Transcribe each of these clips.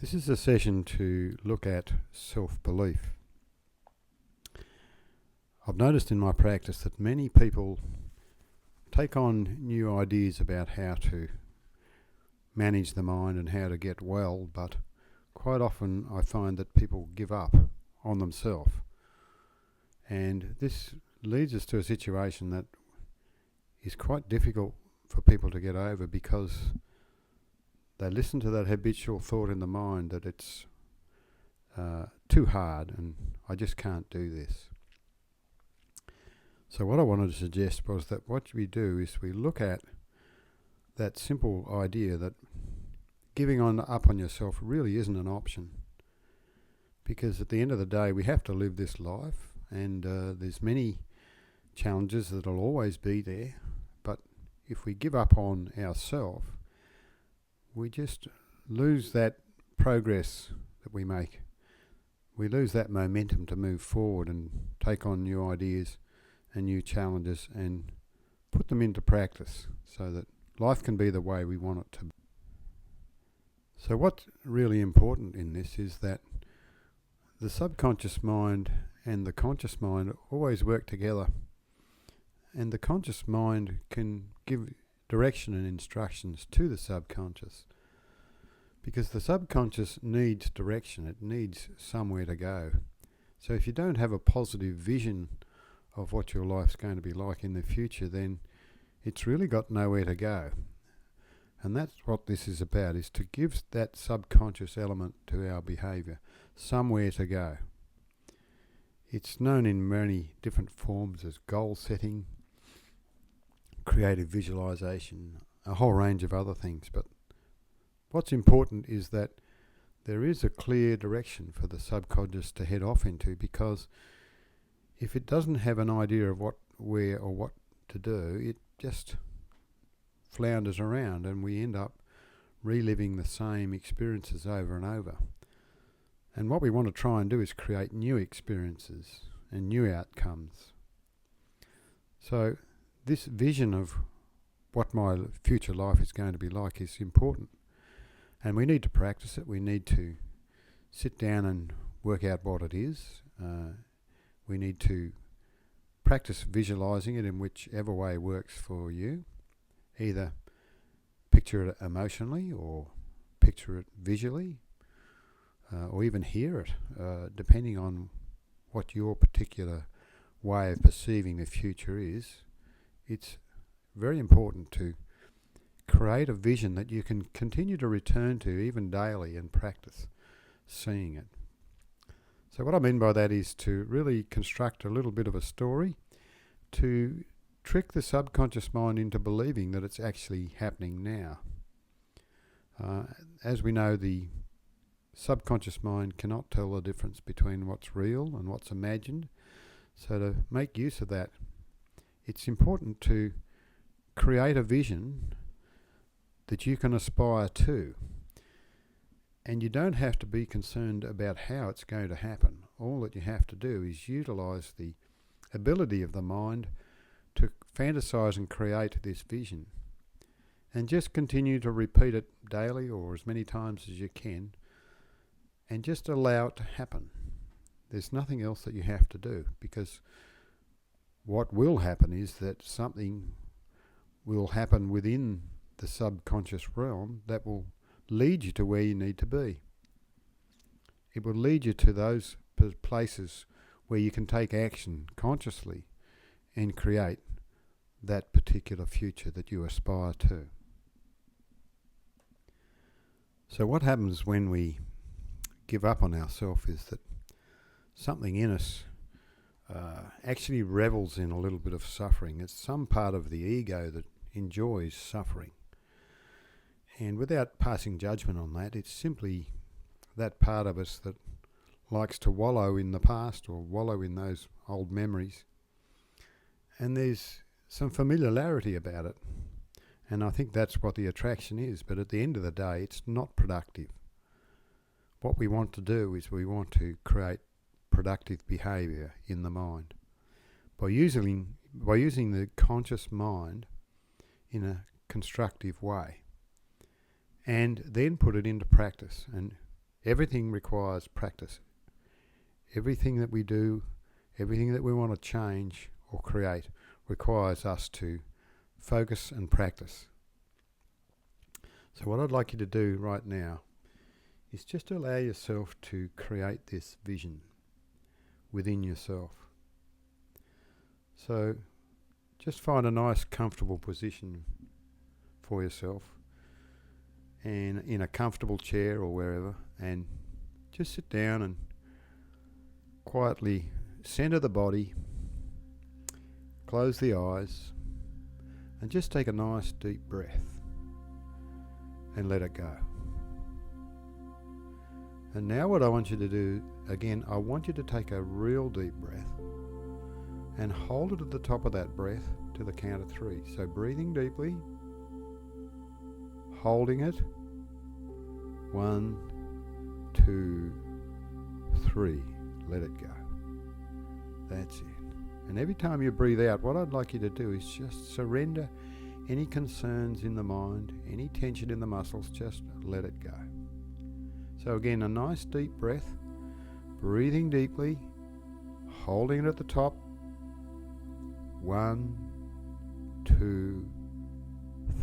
This is a session to look at self-belief. I've noticed in my practice that many people take on new ideas about how to manage the mind and how to get well, but quite often I find that people give up on themselves. And this leads us to a situation that is quite difficult for people to get over, because they listen to that habitual thought in the mind that it's too hard and I just can't do this. So what I wanted to suggest was that what we do is we look at that simple idea that giving up on yourself really isn't an option, because at the end of the day we have to live this life, and there's many challenges that'll always be there, but if we give up on ourselves, we just lose that progress that we make. We lose that momentum to move forward and take on new ideas and new challenges and put them into practice so that life can be the way we want it to be. So what's really important in this is that the subconscious mind and the conscious mind always work together, and the conscious mind can give direction and instructions to the subconscious, because the subconscious needs direction, it needs somewhere to go. So if you don't have a positive vision of what your life's going to be like in the future, then it's really got nowhere to go. And that's what this is about, is to give that subconscious element to our behaviour somewhere to go. It's known in many different forms as goal setting, creative visualization, a whole range of other things. But what's important is that there is a clear direction for the subconscious to head off into, because if it doesn't have an idea of what, where or what to do, it just flounders around and we end up reliving the same experiences over and over. And what we want to try and do is create new experiences and new outcomes. So this vision of what my future life is going to be like is important, and we need to practice it. We need to sit down and work out what it is. We need to practice visualizing it in whichever way works for you. Either picture it emotionally or picture it visually, or even hear it, depending on what your particular way of perceiving the future is. It's very important to create a vision that you can continue to return to even daily and practice seeing it. So what I mean by that is to really construct a little bit of a story to trick the subconscious mind into believing that it's actually happening now. As we know, the subconscious mind cannot tell the difference between what's real and what's imagined. So to make use of that, it's important to create a vision that you can aspire to. And you don't have to be concerned about how it's going to happen. All that you have to do is utilize the ability of the mind to fantasize and create this vision. And just continue to repeat it daily or as many times as you can, and just allow it to happen. There's nothing else that you have to do, because what will happen is that something will happen within the subconscious realm that will lead you to where you need to be. It will lead you to those places where you can take action consciously and create that particular future that you aspire to. So what happens when we give up on ourselves is that something in us actually revels in a little bit of suffering. It's some part of the ego that enjoys suffering. And without passing judgment on that, it's simply that part of us that likes to wallow in the past or wallow in those old memories. And there's some familiarity about it. And I think that's what the attraction is. But at the end of the day, it's not productive. What we want to do is we want to create productive behaviour in the mind by using the conscious mind in a constructive way. and then put it into practice. And Everything requires practice. Everything that we do, everything that we want to change or create requires us to focus and practice. So what I'd like you to do right now is just allow yourself to create this vision within yourself. So just find a nice comfortable position for yourself, and in a comfortable chair or wherever, and just sit down and quietly center the body, close the eyes, and just take a nice deep breath and let it go. And now what I want you to do, again, I want you to take a real deep breath and hold it at the top of that breath to the count of 3. So breathing deeply, holding it, 1, 2, 3, let it go. That's it. And every time you breathe out, what I'd like you to do is just surrender any concerns in the mind, any tension in the muscles, just let it go. So again, a nice deep breath, breathing deeply, holding it at the top, 1, 2,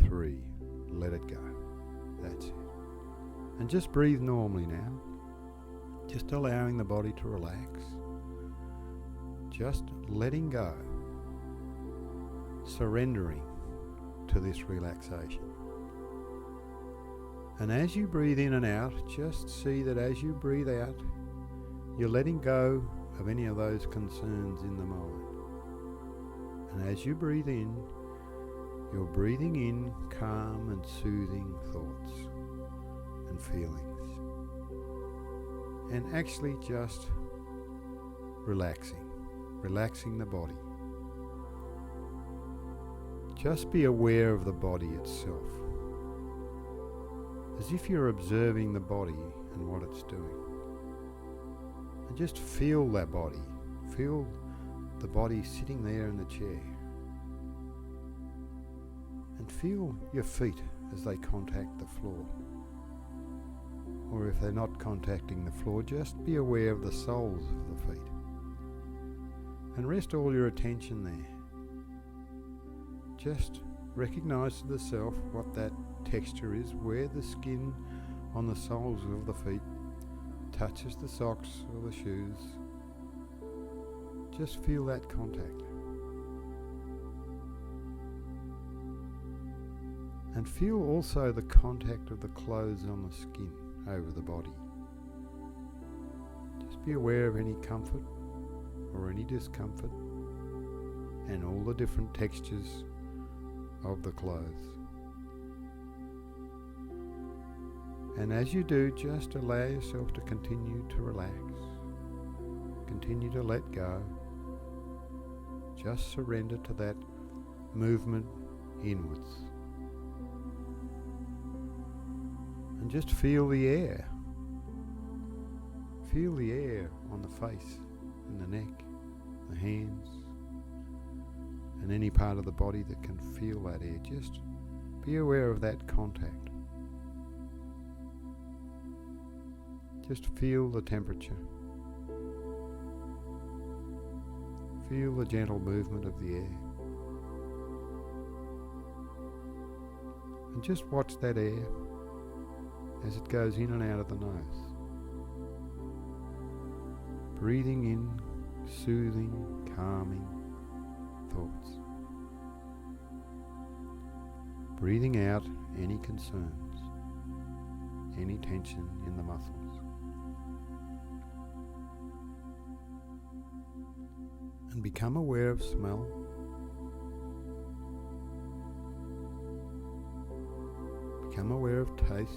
3, let it go. That's it. And just breathe normally now, just allowing the body to relax, just letting go, surrendering to this relaxation. And as you breathe in and out, just see that as you breathe out, you're letting go of any of those concerns in the mind. And as you breathe in, you're breathing in calm and soothing thoughts and feelings. And actually just relaxing the body. Just be aware of the body itself, as if you're observing the body and what it's doing. And just feel that body. Feel the body sitting there in the chair. And feel your feet as they contact the floor. Or if they're not contacting the floor, just be aware of the soles of the feet. And rest all your attention there. Just recognize to the self what that texture is, where the skin on the soles of the feet touches the socks or the shoes. Just feel that contact. And feel also the contact of the clothes on the skin over the body. Just be aware of any comfort or any discomfort and all the different textures of the clothes. And as you do, just allow yourself to continue to relax, continue to let go, just surrender to that movement inwards. And just feel the air. Feel the air on the face and the neck, the hands, and any part of the body that can feel that air. Just be aware of that contact. Just feel the temperature. Feel the gentle movement of the air. And just watch that air as it goes in and out of the nose. Breathing in soothing, calming thoughts. Breathing out any concerns, any tension in the muscles. And become aware of smell. Become aware of taste.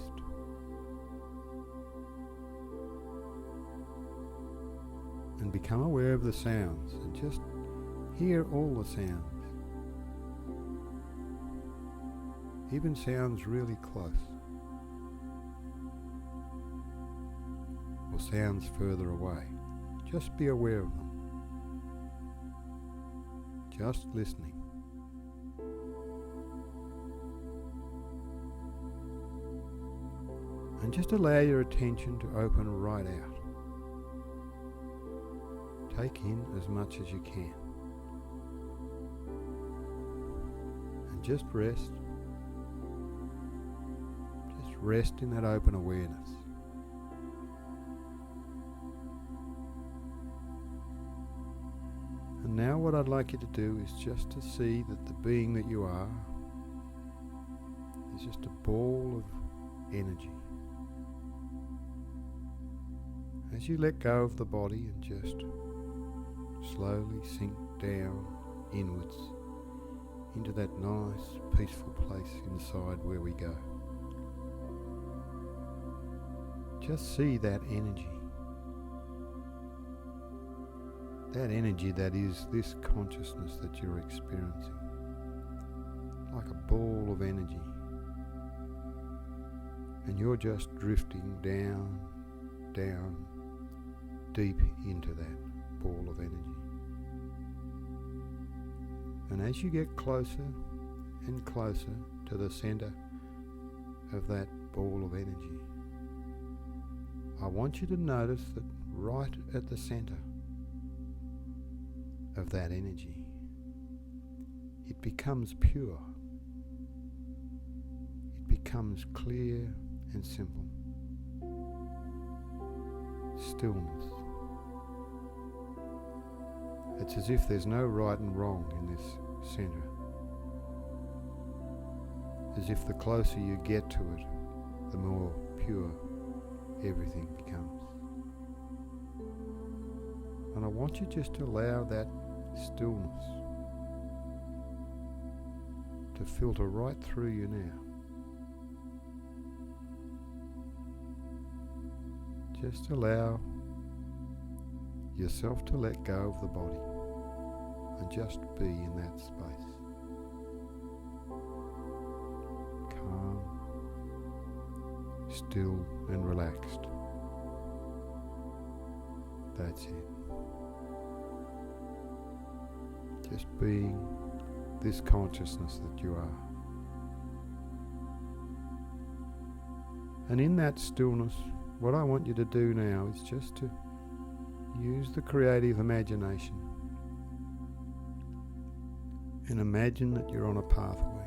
And become aware of the sounds, and just hear all the sounds. Even sounds really close, or sounds further away. Just be aware of them. Just listening. And just allow your attention to open right out. Take in as much as you can. And just rest. Just rest in that open awareness. And now what I'd like you to do is just to see that the being that you are is just a ball of energy. As you let go of the body and just slowly sink down inwards into that nice, peaceful place inside where we go. Just see that energy. That energy that is this consciousness that you're experiencing. Like a ball of energy. And you're just drifting down, down, deep into that ball of energy. And as you get closer and closer to the center of that ball of energy, I want you to notice that right at the center of that energy, it becomes pure. It becomes clear and simple. Stillness. It's as if there's no right and wrong in this center. As if the closer you get to it, the more pure everything becomes. And I want you just to allow that stillness to filter right through you now. Just allow yourself to let go of the body and just be in that space. Calm, still and relaxed. That's it. Just being this consciousness that you are. And in that stillness, what I want you to do now is just to use the creative imagination and imagine that you're on a pathway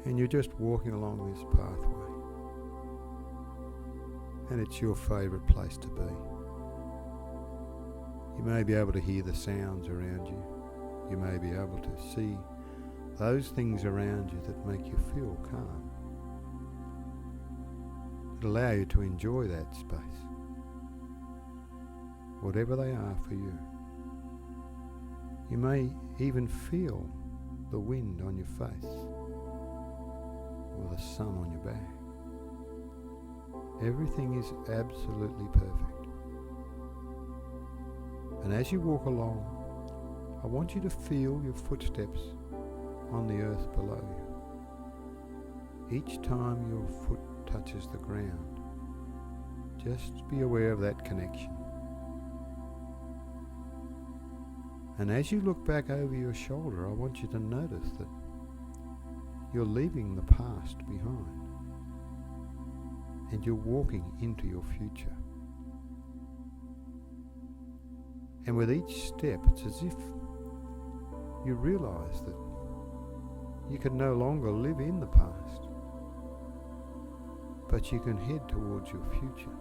and you're just walking along this pathway and it's your favourite place to be. You may be able to hear the sounds around you. You may be able to see those things around you that make you feel calm, that allow you to enjoy that space, whatever they are for you. You may even feel the wind on your face or the sun on your back. Everything is absolutely perfect. And as you walk along, I want you to feel your footsteps on the earth below you. Each time your foot touches the ground, just be aware of that connection. And as you look back over your shoulder, I want you to notice that you're leaving the past behind and you're walking into your future. And with each step, it's as if you realize that you can no longer live in the past, but you can head towards your future.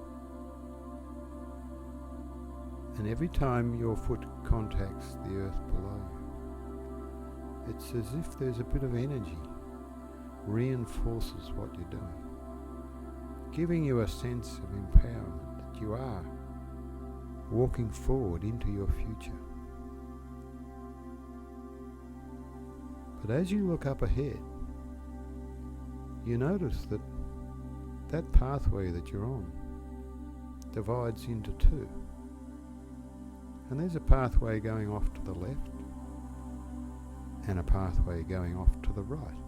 And every time your foot contacts the earth below you, it's as if there's a bit of energy reinforces what you're doing, giving you a sense of empowerment that you are walking forward into your future. But as you look up ahead, you notice that that pathway that you're on divides into two. And there's a pathway going off to the left and a pathway going off to the right.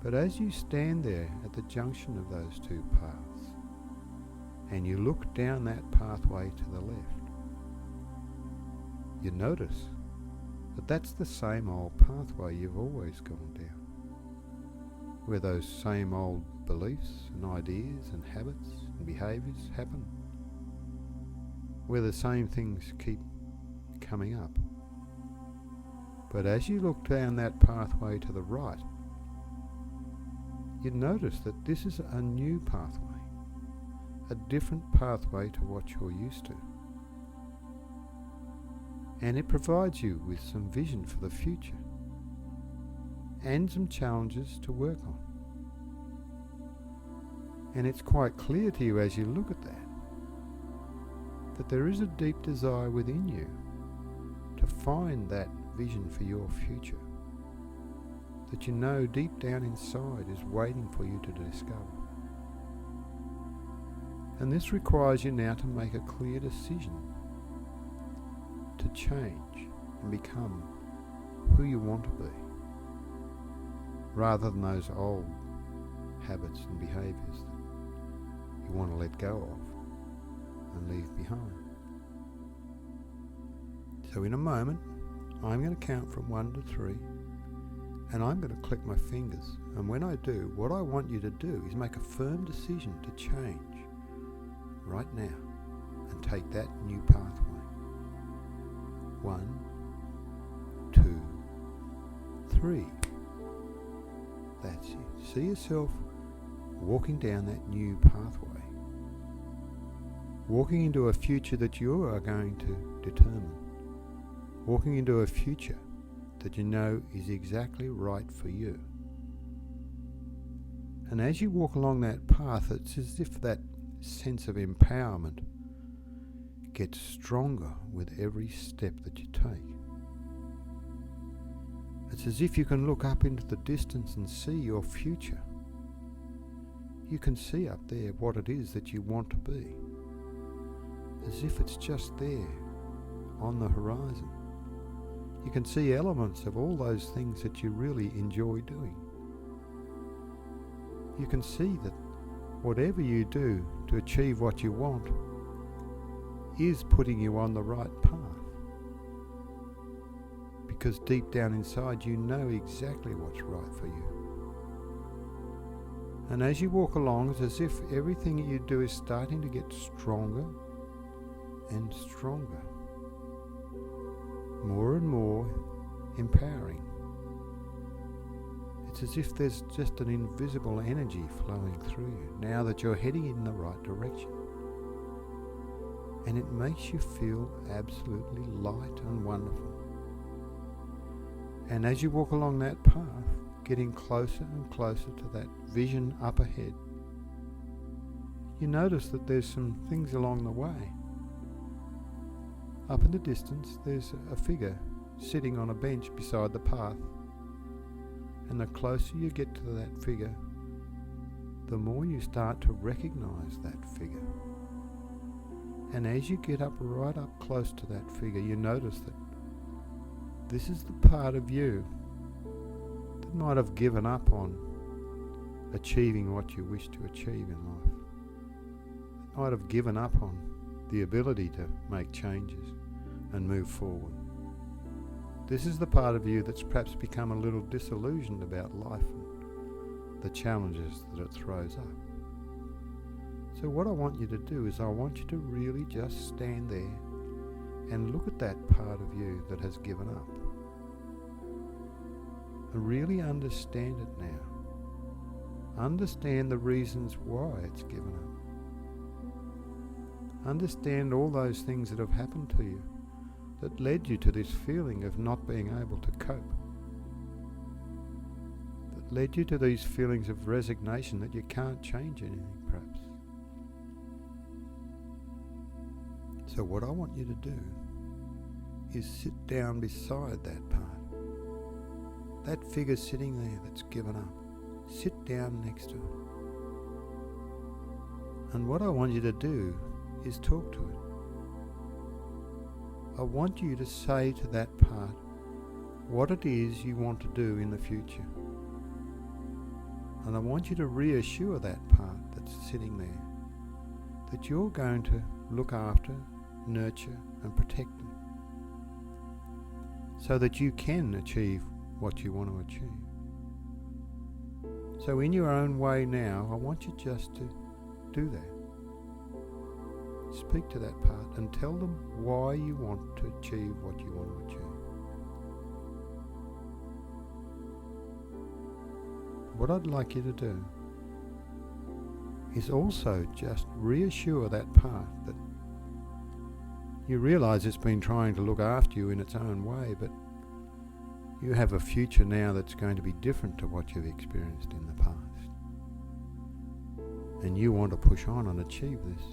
But as you stand there at the junction of those two paths and you look down that pathway to the left, you notice that that's the same old pathway you've always gone down, where those same old beliefs and ideas and habits and behaviours happen, where the same things keep coming up. But as you look down that pathway to the right, you notice that this is a new pathway, a different pathway to what you're used to. And it provides you with some vision for the future and some challenges to work on. And it's quite clear to you as you look at that there is a deep desire within you to find that vision for your future that you know deep down inside is waiting for you to discover. And this requires you now to make a clear decision to change and become who you want to be, rather than those old habits and behaviours that you want to let go of and leave behind. So in a moment, I'm going to count from 1 to 3, and I'm going to click my fingers. And when I do, what I want you to do is make a firm decision to change right now and take that new pathway. 1, 2, 3. That's it. See yourself walking down that new pathway, walking into a future that you are going to determine, walking into a future that you know is exactly right for you. And as you walk along that path, it's as if that sense of empowerment gets stronger with every step that you take. It's as if you can look up into the distance and see your future. You can see up there what it is that you want to be, as if it's just there on the horizon. You can see elements of all those things that you really enjoy doing. You can see that whatever you do to achieve what you want is putting you on the right path. Because deep down inside you know exactly what's right for you. And as you walk along, it's as if everything you do is starting to get stronger and stronger. More and more empowering. It's as if there's just an invisible energy flowing through you now that you're heading in the right direction. And it makes you feel absolutely light and wonderful. And as you walk along that path, getting closer and closer to that vision up ahead, you notice that there's some things along the way. Up in the distance, there's a figure sitting on a bench beside the path. And the closer you get to that figure, the more you start to recognize that figure. And as you get right up close to that figure, you notice that this is the part of you that might have given up on achieving what you wish to achieve in life. It might have given up on the ability to make changes and move forward. This is the part of you that's perhaps become a little disillusioned about life and the challenges that it throws up. So what I want you to do is I want you to really just stand there and look at that part of you that has given up. And really understand it now. Understand the reasons why it's given up. Understand all those things that have happened to you that led you to this feeling of not being able to cope. That led you to these feelings of resignation that you can't change anything, perhaps. So what I want you to do is sit down beside that part. That figure sitting there that's given up. Sit down next to it. And what I want you to do is talk to it. I want you to say to that part what it is you want to do in the future. And I want you to reassure that part that's sitting there that you're going to look after, nurture and protect them so that you can achieve what you want to achieve. So in your own way now, I want you just to do that. Speak to that part and tell them why you want to achieve what you want to achieve. What I'd like you to do is also just reassure that part that you realise it's been trying to look after you in its own way, but you have a future now that's going to be different to what you've experienced in the past. And you want to push on and achieve this.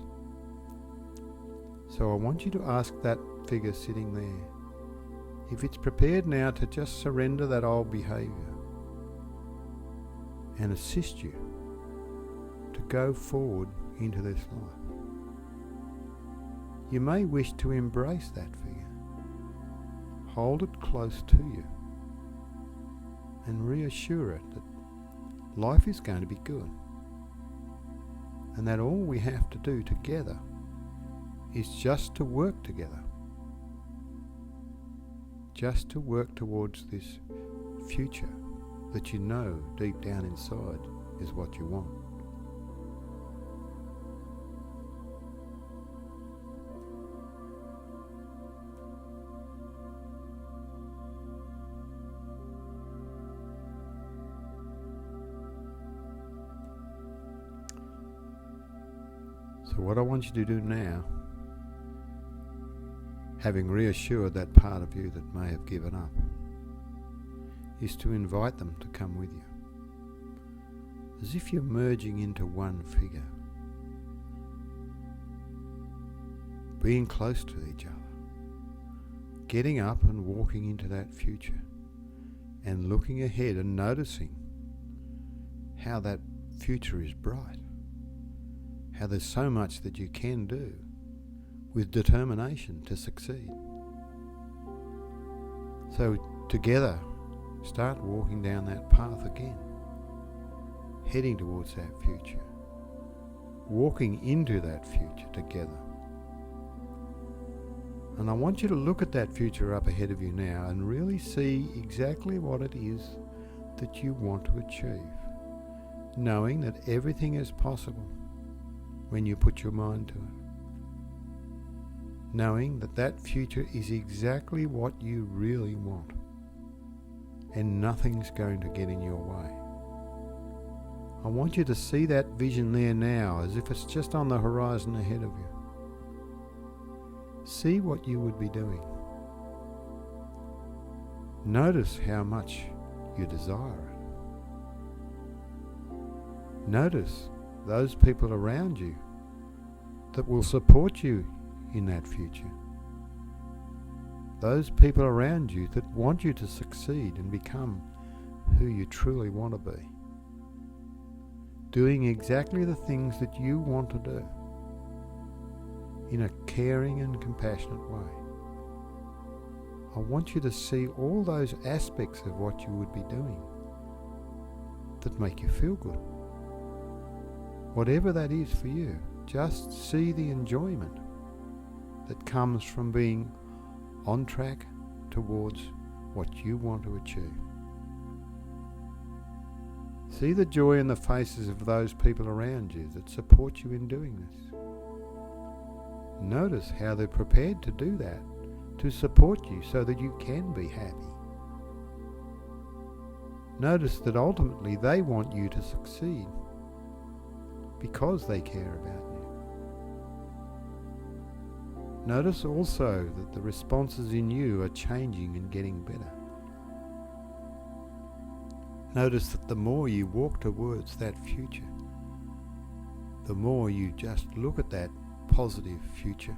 So I want you to ask that figure sitting there if it's prepared now to just surrender that old behaviour and assist you to go forward into this life. You may wish to embrace that figure, hold it close to you, and reassure it that life is going to be good, and that all we have to do together is just to work together, just to work towards this future that you know deep down inside is what you want. So what I want you to do now, having reassured that part of you that may have given up, is to invite them to come with you, as if you're merging into one figure, being close to each other, getting up and walking into that future, and looking ahead and noticing how that future is bright, how there's so much that you can do with determination to succeed. So together, start walking down that path again, heading towards that future, walking into that future together. And I want you to look at that future up ahead of you now and really see exactly what it is that you want to achieve, knowing that everything is possible when you put your mind to it, knowing that that future is exactly what you really want, and nothing's going to get in your way. I want you to see that vision there now as if it's just on the horizon ahead of you. See what you would be doing. Notice how much you desire it. Notice those people around you that will support you in that future. Those people around you that want you to succeed and become who you truly want to be. Doing exactly the things that you want to do in a caring and compassionate way. I want you to see all those aspects of what you would be doing that make you feel good. Whatever that is for you, just see the enjoyment that comes from being on track towards what you want to achieve. See the joy in the faces of those people around you that support you in doing this. Notice how they're prepared to do that, to support you so that you can be happy. Notice that ultimately they want you to succeed because they care about you. Notice also that the responses in you are changing and getting better. Notice that the more you walk towards that future, the more you just look at that positive future,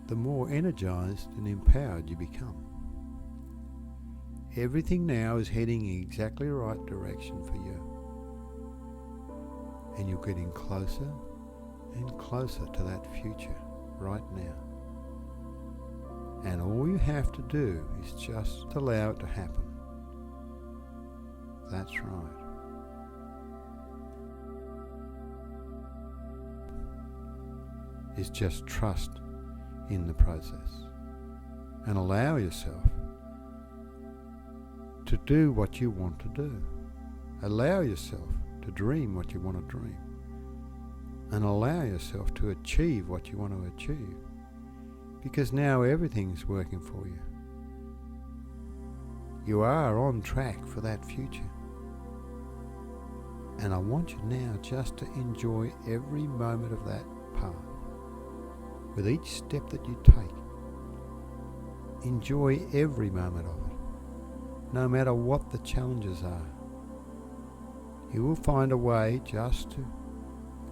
the more energized and empowered you become. Everything now is heading in exactly the right direction for you. And you're getting closer and closer to that future right now. And all you have to do is just allow it to happen. That's right. Is just trust in the process and allow yourself to do what you want to do. Allow yourself to dream what you want to dream, and allow yourself to achieve what you want to achieve, because now everything's working for you. You are on track for that future. And I want you now just to enjoy every moment of that path. With each step that you take, enjoy every moment of it, no matter what the challenges are. You will find a way just to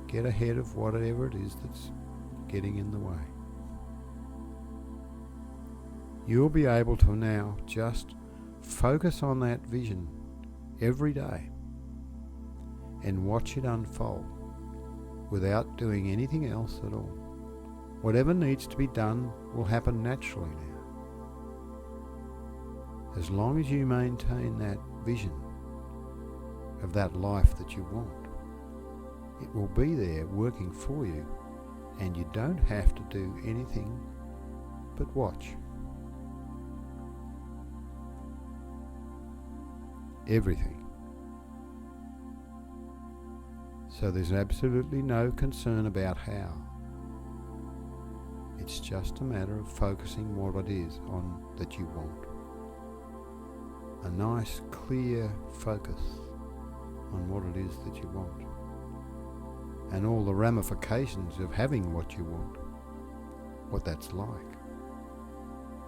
get ahead of whatever it is that's getting in the way. You'll be able to now just focus on that vision every day and watch it unfold without doing anything else at all. Whatever needs to be done will happen naturally now. As long as you maintain that vision of that life that you want, it will be there working for you, and you don't have to do anything but watch. Everything. So there's absolutely no concern about how. It's just a matter of focusing what it is on that you want. A nice, clear focus on what it is that you want, and all the ramifications of having what you want, what that's like,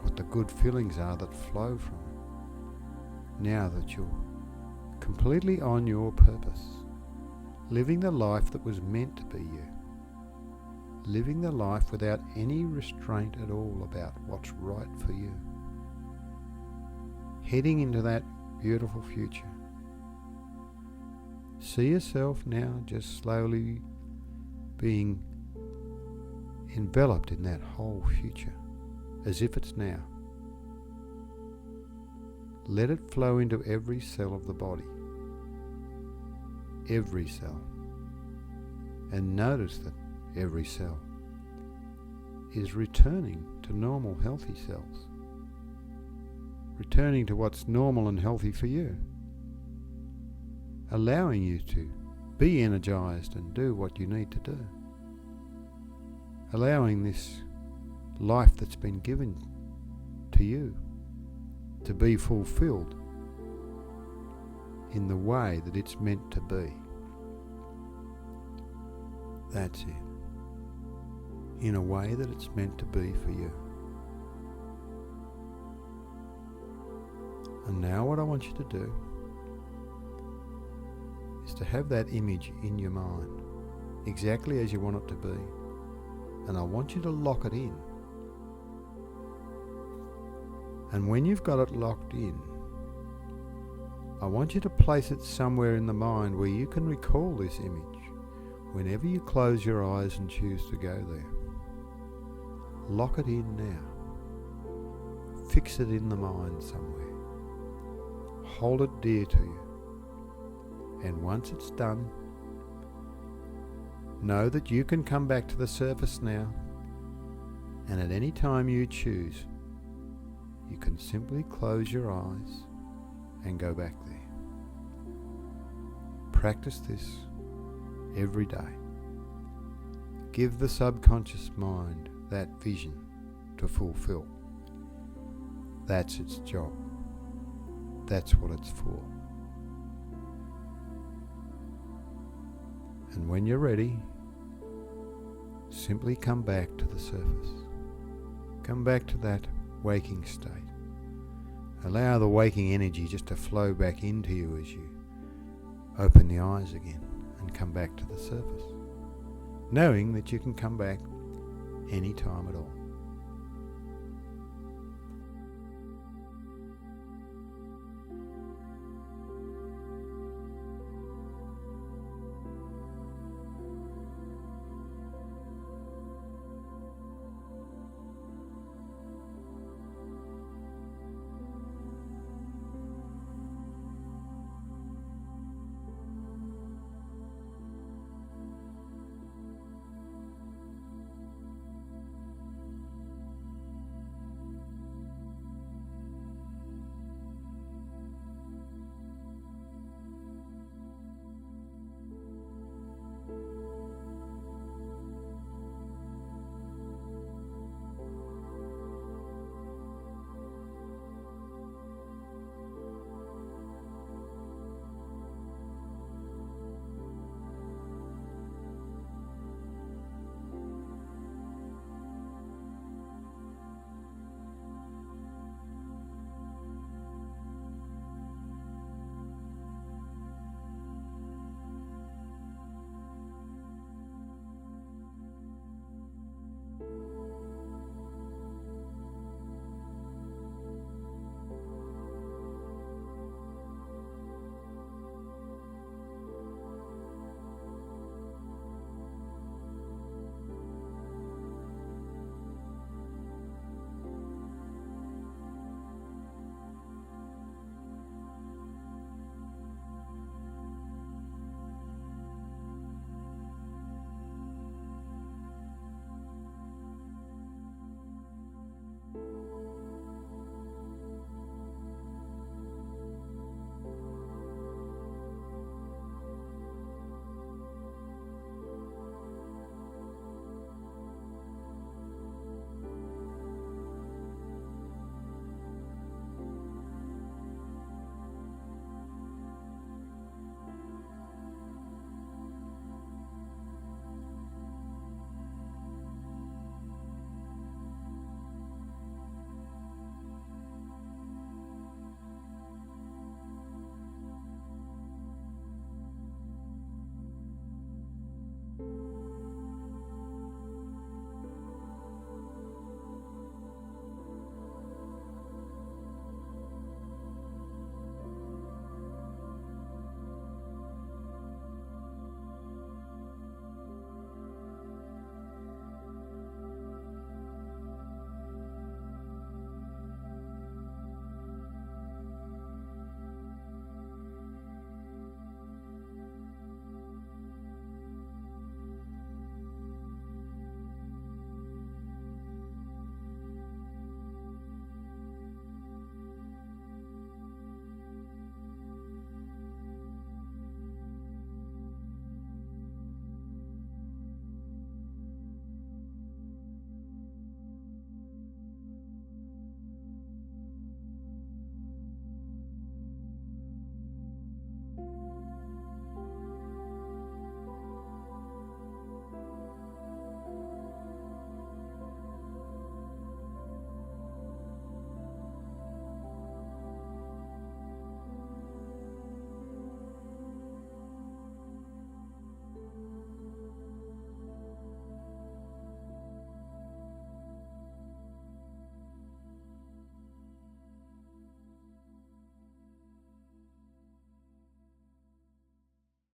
what the good feelings are that flow from it. Now that you're completely on your purpose, living the life that was meant to be you, living the life without any restraint at all about what's right for you, heading into that beautiful future. See yourself now just slowly being enveloped in that whole future, as if it's now. Let it flow into every cell of the body, every cell, and notice that every cell is returning to normal, healthy cells, returning to what's normal and healthy for you, allowing you to be energized and do what you need to do, allowing this life that's been given to you to be fulfilled in the way that it's meant to be. That's it. In a way that it's meant to be for you. And now what I want you to do is to have that image in your mind, exactly as you want it to be. And I want you to lock it in. And when you've got it locked in, I want you to place it somewhere in the mind where you can recall this image whenever you close your eyes and choose to go there. Lock it in now. Fix it in the mind somewhere. Hold it dear to you. And once it's done, know that you can come back to the surface now, and at any time you choose, you can simply close your eyes and go back there. Practice this every day. Give the subconscious mind that vision to fulfill. That's its job. That's what it's for. And when you're ready, simply come back to the surface. Come back to that waking state. Allow the waking energy just to flow back into you as you open the eyes again and come back to the surface, knowing that you can come back any time at all.